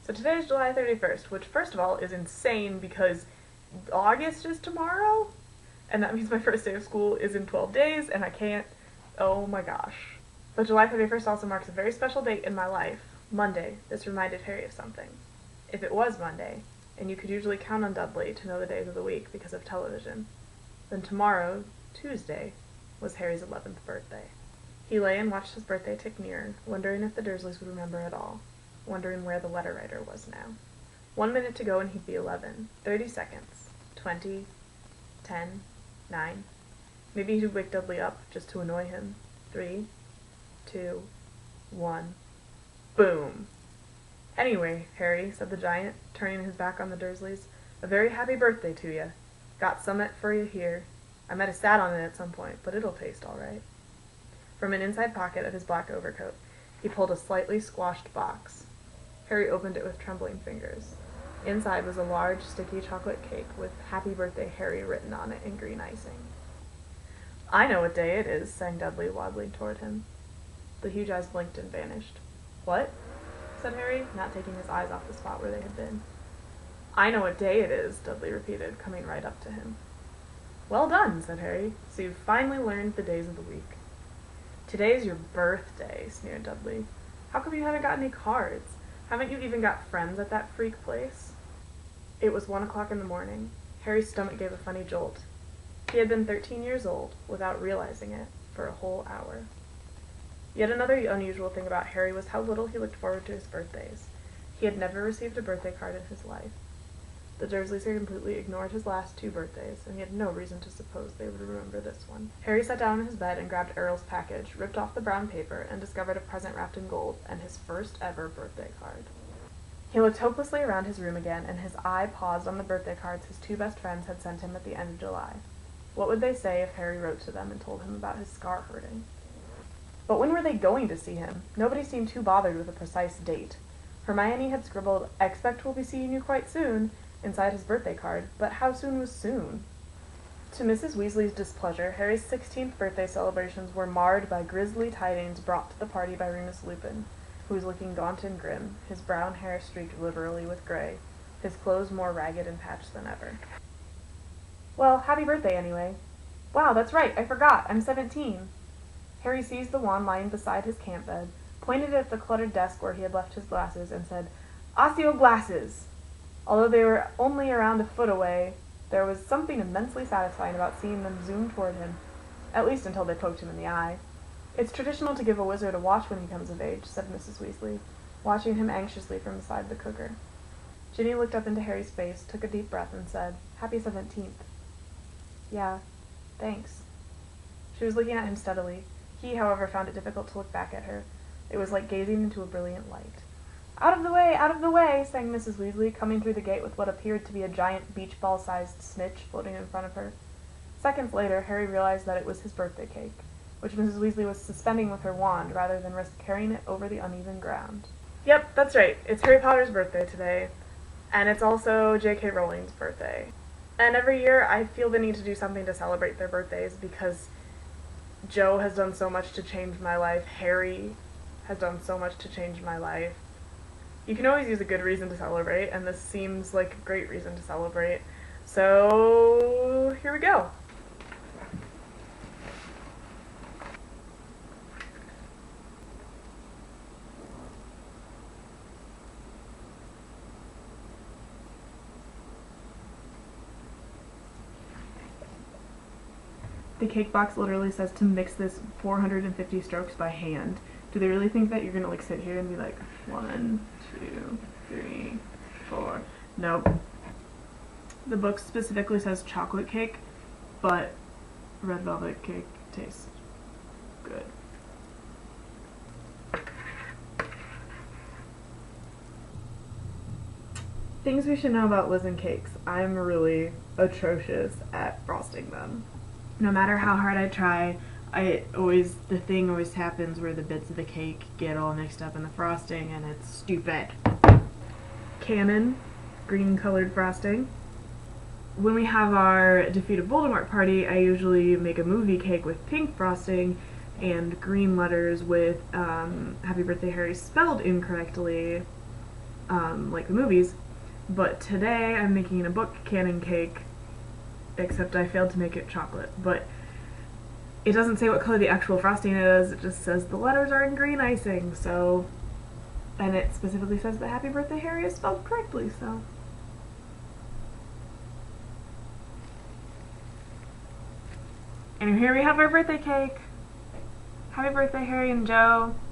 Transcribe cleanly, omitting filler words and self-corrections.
So today is July 31st, which first of all is insane because August is tomorrow, and that means my first day of school is in 12 days, and I can't, oh my gosh. But July 31st also marks a very special date in my life, Monday. This reminded Harry of something. If it was Monday, and you could usually count on Dudley to know the days of the week because of television, then tomorrow, Tuesday, was Harry's 11th birthday. He lay and watched his birthday tick nearer, wondering if the Dursleys would remember at all, wondering where the letter writer was now. 1 minute to go and he'd be 11. 30 seconds. 20. 10. 9. Maybe he'd wake Dudley up just to annoy him. 3. 2. 1. Boom! Anyway, Harry, said the giant, turning his back on the Dursleys, a very happy birthday to ya. Got summat for you here. I might have sat on it at some point, but it'll taste all right. From an inside pocket of his black overcoat, he pulled a slightly squashed box. Harry opened it with trembling fingers. Inside was a large, sticky chocolate cake with Happy Birthday Harry written on it in green icing. I know what day it is, sang Dudley, waddling toward him. The huge eyes blinked and vanished. What? Said Harry, not taking his eyes off the spot where they had been. I know what day it is, Dudley repeated, coming right up to him. Well done, said Harry. So you've finally learned the days of the week. Today's your birthday, sneered Dudley. How come you haven't got any cards? Haven't you even got friends at that freak place? It was 1 o'clock in the morning. Harry's stomach gave a funny jolt. He had been 13 years old, without realizing it, for a whole hour. Yet another unusual thing about Harry was how little he looked forward to his birthdays. He had never received a birthday card in his life. The Dursleys had completely ignored his last 2 birthdays, and he had no reason to suppose they would remember this one. Harry sat down in his bed and grabbed Errol's package, ripped off the brown paper, and discovered a present wrapped in gold, and his first ever birthday card. He looked hopelessly around his room again, and his eye paused on the birthday cards his 2 best friends had sent him at the end of July. What would they say if Harry wrote to them and told him about his scar hurting? But when were they going to see him? Nobody seemed too bothered with a precise date. Hermione had scribbled, "Expect we'll be seeing you quite soon," inside his birthday card, but how soon was soon? To Mrs. Weasley's displeasure, Harry's 16th birthday celebrations were marred by grisly tidings brought to the party by Remus Lupin, who was looking gaunt and grim, his brown hair streaked liberally with gray, his clothes more ragged and patched than ever. Well, happy birthday anyway. Wow, that's right, I forgot, I'm 17. Harry seized the wand lying beside his camp bed, pointed at the cluttered desk where he had left his glasses, and said, "Osseo glasses!" Although they were only around a foot away, there was something immensely satisfying about seeing them zoom toward him, at least until they poked him in the eye. "It's traditional to give a wizard a watch when he comes of age," said Mrs. Weasley, watching him anxiously from beside the cooker. Ginny looked up into Harry's face, took a deep breath, and said, "Happy 17th. "Yeah, thanks." She was looking at him steadily. He, however, found it difficult to look back at her. It was like gazing into a brilliant light. "Out of the way! Out of the way!" sang Mrs. Weasley, coming through the gate with what appeared to be a giant beach ball-sized snitch floating in front of her. Seconds later, Harry realized that it was his birthday cake, which Mrs. Weasley was suspending with her wand rather than risk carrying it over the uneven ground. Yep, that's right. It's Harry Potter's birthday today, and it's also J.K. Rowling's birthday. And every year I feel the need to do something to celebrate their birthdays because Jo has done so much to change my life. Harry has done so much to change my life. You can always use a good reason to celebrate, and this seems like a great reason to celebrate. So, here we go. The cake box literally says to mix this 450 strokes by hand. Do they really think that you're gonna sit here and be like 1, 2, 3, 4? Nope. The book specifically says chocolate cake, but red velvet cake tastes good. Things we should know about Liz and cakes. I'm really atrocious at frosting them. No matter how hard I try, the thing always happens where the bits of the cake get all mixed up in the frosting, and it's stupid. Canon, green colored frosting. When we have our Defeat of Voldemort party, I usually make a movie cake with pink frosting and green letters with Happy Birthday Harry spelled incorrectly like the movies. But today I'm making a book cannon cake, except I failed to make it chocolate. But it doesn't say what color the actual frosting is, it just says the letters are in green icing, so... And it specifically says that Happy Birthday Harry is spelled correctly, so... And here we have our birthday cake! Happy birthday, Harry and Joe!